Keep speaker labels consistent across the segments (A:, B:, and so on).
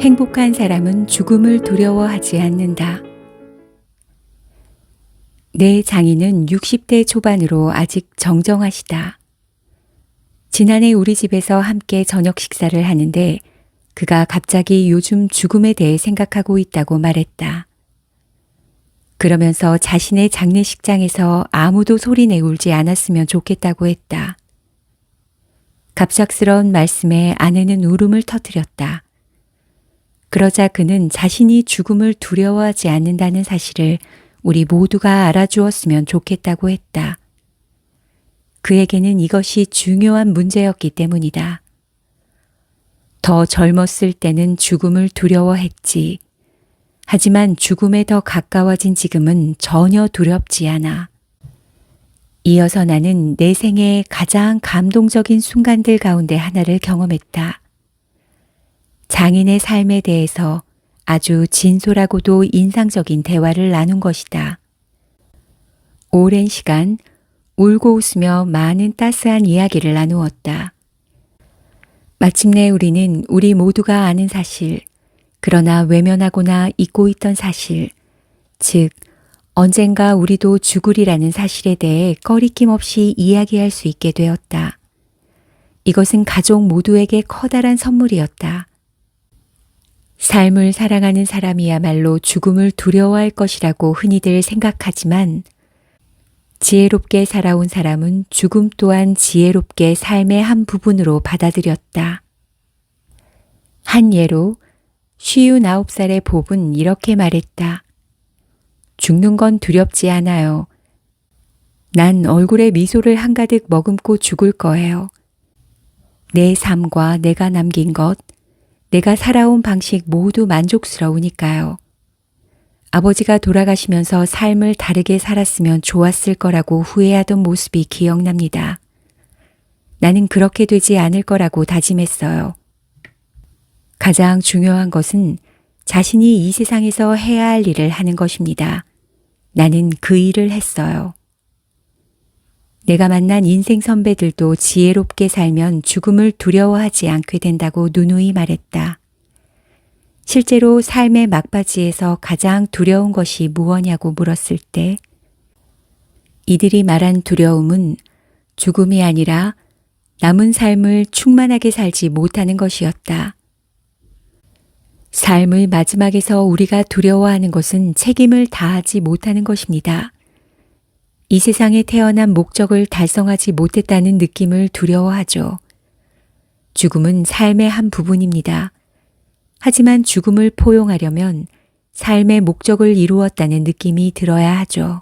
A: 행복한 사람은 죽음을 두려워하지 않는다. 내 장인은 60대 초반으로 아직 정정하시다. 지난해 우리 집에서 함께 저녁 식사를 하는데 그가 갑자기 요즘 죽음에 대해 생각하고 있다고 말했다. 그러면서 자신의 장례식장에서 아무도 소리내 울지 않았으면 좋겠다고 했다. 갑작스러운 말씀에 아내는 울음을 터뜨렸다. 그러자 그는 자신이 죽음을 두려워하지 않는다는 사실을 우리 모두가 알아주었으면 좋겠다고 했다. 그에게는 이것이 중요한 문제였기 때문이다. 더 젊었을 때는 죽음을 두려워했지. 하지만 죽음에 더 가까워진 지금은 전혀 두렵지 않아. 이어서 나는 내 생애의 가장 감동적인 순간들 가운데 하나를 경험했다. 장인의 삶에 대해서 아주 진솔하고도 인상적인 대화를 나눈 것이다. 오랜 시간 울고 웃으며 많은 따스한 이야기를 나누었다. 마침내 우리는 우리 모두가 아는 사실, 그러나 외면하거나 잊고 있던 사실, 즉 언젠가 우리도 죽으리라는 사실에 대해 꺼리낌 없이 이야기할 수 있게 되었다. 이것은 가족 모두에게 커다란 선물이었다. 삶을 사랑하는 사람이야말로 죽음을 두려워할 것이라고 흔히들 생각하지만 지혜롭게 살아온 사람은 죽음 또한 지혜롭게 삶의 한 부분으로 받아들였다. 한 예로 59살의 봅은 이렇게 말했다. 죽는 건 두렵지 않아요. 난 얼굴에 미소를 한가득 머금고 죽을 거예요. 내 삶과 내가 남긴 것, 내가 살아온 방식 모두 만족스러우니까요. 아버지가 돌아가시면서 삶을 다르게 살았으면 좋았을 거라고 후회하던 모습이 기억납니다. 나는 그렇게 되지 않을 거라고 다짐했어요. 가장 중요한 것은 자신이 이 세상에서 해야 할 일을 하는 것입니다. 나는 그 일을 했어요. 내가 만난 인생 선배들도 지혜롭게 살면 죽음을 두려워하지 않게 된다고 누누이 말했다. 실제로 삶의 막바지에서 가장 두려운 것이 무엇냐고 물었을 때 이들이 말한 두려움은 죽음이 아니라 남은 삶을 충만하게 살지 못하는 것이었다. 삶의 마지막에서 우리가 두려워하는 것은 책임을 다하지 못하는 것입니다. 이 세상에 태어난 목적을 달성하지 못했다는 느낌을 두려워하죠. 죽음은 삶의 한 부분입니다. 하지만 죽음을 포용하려면 삶의 목적을 이루었다는 느낌이 들어야 하죠.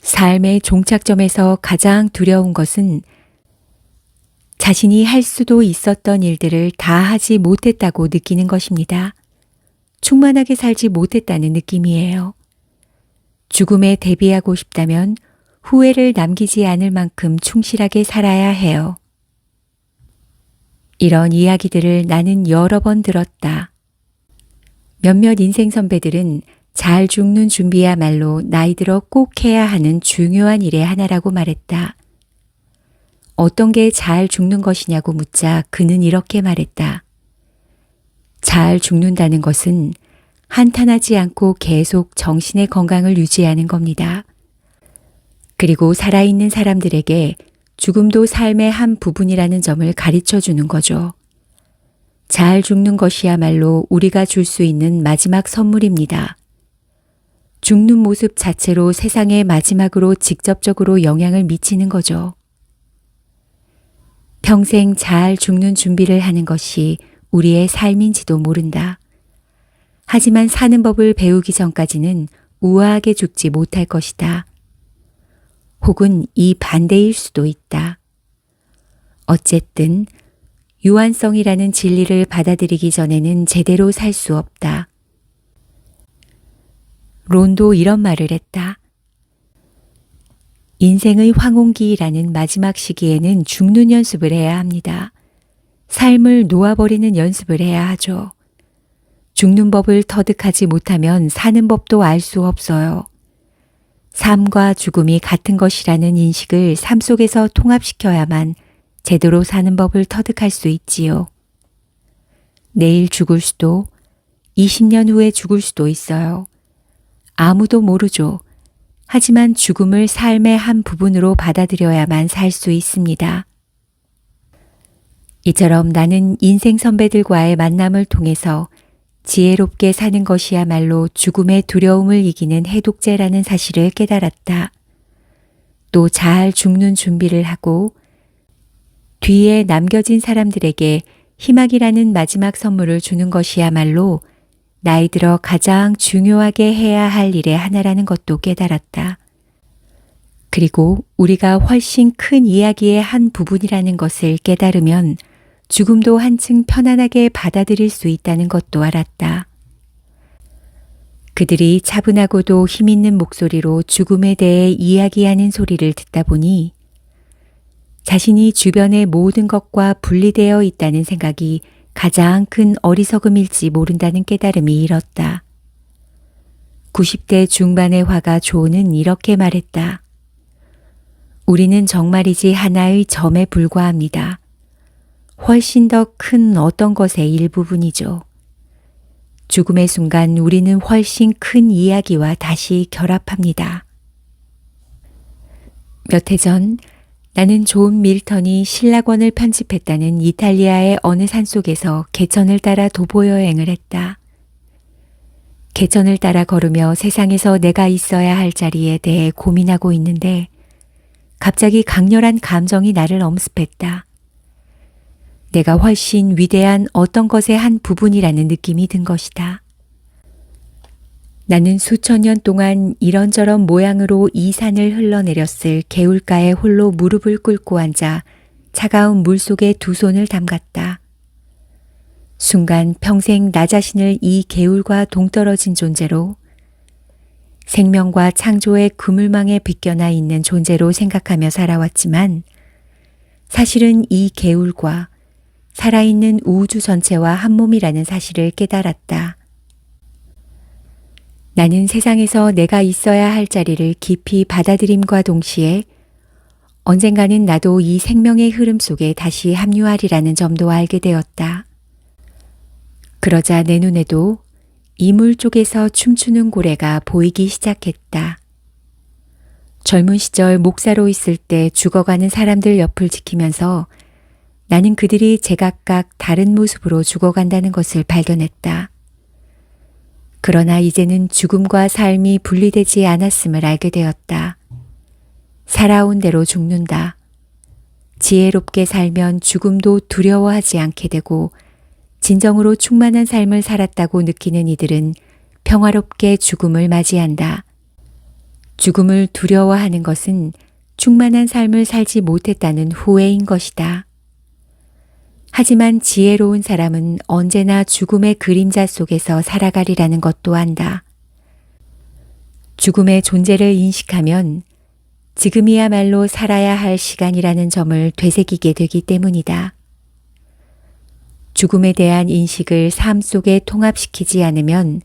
A: 삶의 종착점에서 가장 두려운 것은 자신이 할 수도 있었던 일들을 다 하지 못했다고 느끼는 것입니다. 충만하게 살지 못했다는 느낌이에요. 죽음에 대비하고 싶다면 후회를 남기지 않을 만큼 충실하게 살아야 해요. 이런 이야기들을 나는 여러 번 들었다. 몇몇 인생 선배들은 잘 죽는 준비야말로 나이 들어 꼭 해야 하는 중요한 일의 하나라고 말했다. 어떤 게 잘 죽는 것이냐고 묻자 그는 이렇게 말했다. 잘 죽는다는 것은 한탄하지 않고 계속 정신의 건강을 유지하는 겁니다. 그리고 살아있는 사람들에게 죽음도 삶의 한 부분이라는 점을 가르쳐 주는 거죠. 잘 죽는 것이야말로 우리가 줄 수 있는 마지막 선물입니다. 죽는 모습 자체로 세상의 마지막으로 직접적으로 영향을 미치는 거죠. 평생 잘 죽는 준비를 하는 것이 우리의 삶인지도 모른다. 하지만 사는 법을 배우기 전까지는 우아하게 죽지 못할 것이다. 혹은 이 반대일 수도 있다. 어쨌든 유한성이라는 진리를 받아들이기 전에는 제대로 살 수 없다. 론도 이런 말을 했다. 인생의 황혼기라는 마지막 시기에는 죽는 연습을 해야 합니다. 삶을 놓아버리는 연습을 해야 하죠. 죽는 법을 터득하지 못하면 사는 법도 알 수 없어요. 삶과 죽음이 같은 것이라는 인식을 삶 속에서 통합시켜야만 제대로 사는 법을 터득할 수 있지요. 내일 죽을 수도, 20년 후에 죽을 수도 있어요. 아무도 모르죠. 하지만 죽음을 삶의 한 부분으로 받아들여야만 살 수 있습니다. 이처럼 나는 인생 선배들과의 만남을 통해서 지혜롭게 사는 것이야말로 죽음의 두려움을 이기는 해독제라는 사실을 깨달았다. 또 잘 죽는 준비를 하고 뒤에 남겨진 사람들에게 희망이라는 마지막 선물을 주는 것이야말로 나이 들어 가장 중요하게 해야 할 일의 하나라는 것도 깨달았다. 그리고 우리가 훨씬 큰 이야기의 한 부분이라는 것을 깨달으면 죽음도 한층 편안하게 받아들일 수 있다는 것도 알았다. 그들이 차분하고도 힘있는 목소리로 죽음에 대해 이야기하는 소리를 듣다 보니 자신이 주변의 모든 것과 분리되어 있다는 생각이 가장 큰 어리석음일지 모른다는 깨달음이 일었다. 90대 중반의 화가 조는 이렇게 말했다. 우리는 정말이지 하나의 점에 불과합니다. 훨씬 더 큰 어떤 것의 일부분이죠. 죽음의 순간 우리는 훨씬 큰 이야기와 다시 결합합니다. 몇 해 전 나는 존 밀턴이 신라권을 편집했다는 이탈리아의 어느 산속에서 개천을 따라 도보 여행을 했다. 개천을 따라 걸으며 세상에서 내가 있어야 할 자리에 대해 고민하고 있는데 갑자기 강렬한 감정이 나를 엄습했다. 내가 훨씬 위대한 어떤 것의 한 부분이라는 느낌이 든 것이다. 나는 수천 년 동안 이런저런 모양으로 이 산을 흘러내렸을 개울가에 홀로 무릎을 꿇고 앉아 차가운 물 속에 두 손을 담갔다. 순간 평생 나 자신을 이 개울과 동떨어진 존재로 생명과 창조의 그물망에 비껴나 있는 존재로 생각하며 살아왔지만 사실은 이 개울과 살아있는 우주 전체와 한 몸이라는 사실을 깨달았다. 나는 세상에서 내가 있어야 할 자리를 깊이 받아들임과 동시에 언젠가는 나도 이 생명의 흐름 속에 다시 합류하리라는 점도 알게 되었다. 그러자 내 눈에도 이물 쪽에서 춤추는 고래가 보이기 시작했다. 젊은 시절 목사로 있을 때 죽어가는 사람들 옆을 지키면서 나는 그들이 제각각 다른 모습으로 죽어간다는 것을 발견했다. 그러나 이제는 죽음과 삶이 분리되지 않았음을 알게 되었다. 살아온 대로 죽는다. 지혜롭게 살면 죽음도 두려워하지 않게 되고 진정으로 충만한 삶을 살았다고 느끼는 이들은 평화롭게 죽음을 맞이한다. 죽음을 두려워하는 것은 충만한 삶을 살지 못했다는 후회인 것이다. 하지만 지혜로운 사람은 언제나 죽음의 그림자 속에서 살아가리라는 것도 안다. 죽음의 존재를 인식하면 지금이야말로 살아야 할 시간이라는 점을 되새기게 되기 때문이다. 죽음에 대한 인식을 삶 속에 통합시키지 않으면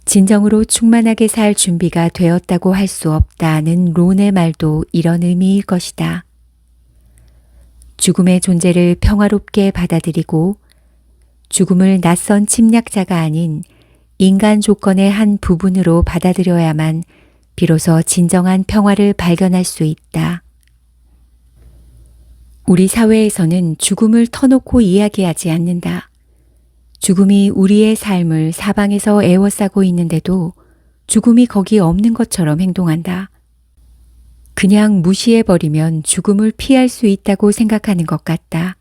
A: 진정으로 충만하게 살 준비가 되었다고 할 수 없다는 론의 말도 이런 의미일 것이다. 죽음의 존재를 평화롭게 받아들이고 죽음을 낯선 침략자가 아닌 인간 조건의 한 부분으로 받아들여야만 비로소 진정한 평화를 발견할 수 있다. 우리 사회에서는 죽음을 터놓고 이야기하지 않는다. 죽음이 우리의 삶을 사방에서 에워싸고 있는데도 죽음이 거기 없는 것처럼 행동한다. 그냥 무시해버리면 죽음을 피할 수 있다고 생각하는 것 같다.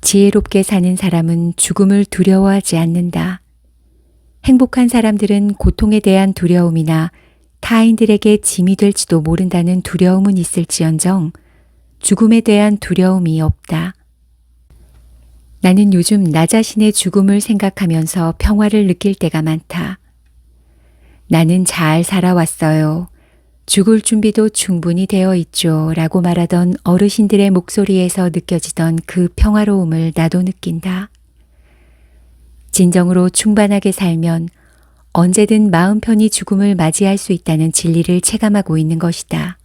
A: 지혜롭게 사는 사람은 죽음을 두려워하지 않는다. 행복한 사람들은 고통에 대한 두려움이나 타인들에게 짐이 될지도 모른다는 두려움은 있을지언정 죽음에 대한 두려움이 없다. 나는 요즘 나 자신의 죽음을 생각하면서 평화를 느낄 때가 많다. 나는 잘 살아왔어요. 죽을 준비도 충분히 되어 있죠. 라고 말하던 어르신들의 목소리에서 느껴지던 그 평화로움을 나도 느낀다. 진정으로 충만하게 살면 언제든 마음 편히 죽음을 맞이할 수 있다는 진리를 체감하고 있는 것이다.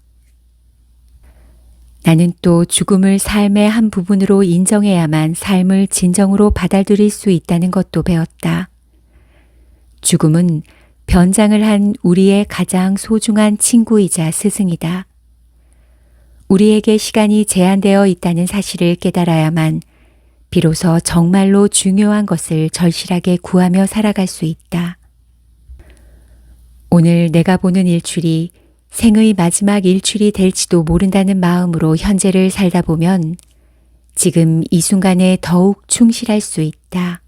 A: 나는 또 죽음을 삶의 한 부분으로 인정해야만 삶을 진정으로 받아들일 수 있다는 것도 배웠다. 죽음은 변장을 한 우리의 가장 소중한 친구이자 스승이다. 우리에게 시간이 제한되어 있다는 사실을 깨달아야만 비로소 정말로 중요한 것을 절실하게 구하며 살아갈 수 있다. 오늘 내가 보는 일출이 생의 마지막 일출이 될지도 모른다는 마음으로 현재를 살다 보면 지금 이 순간에 더욱 충실할 수 있다.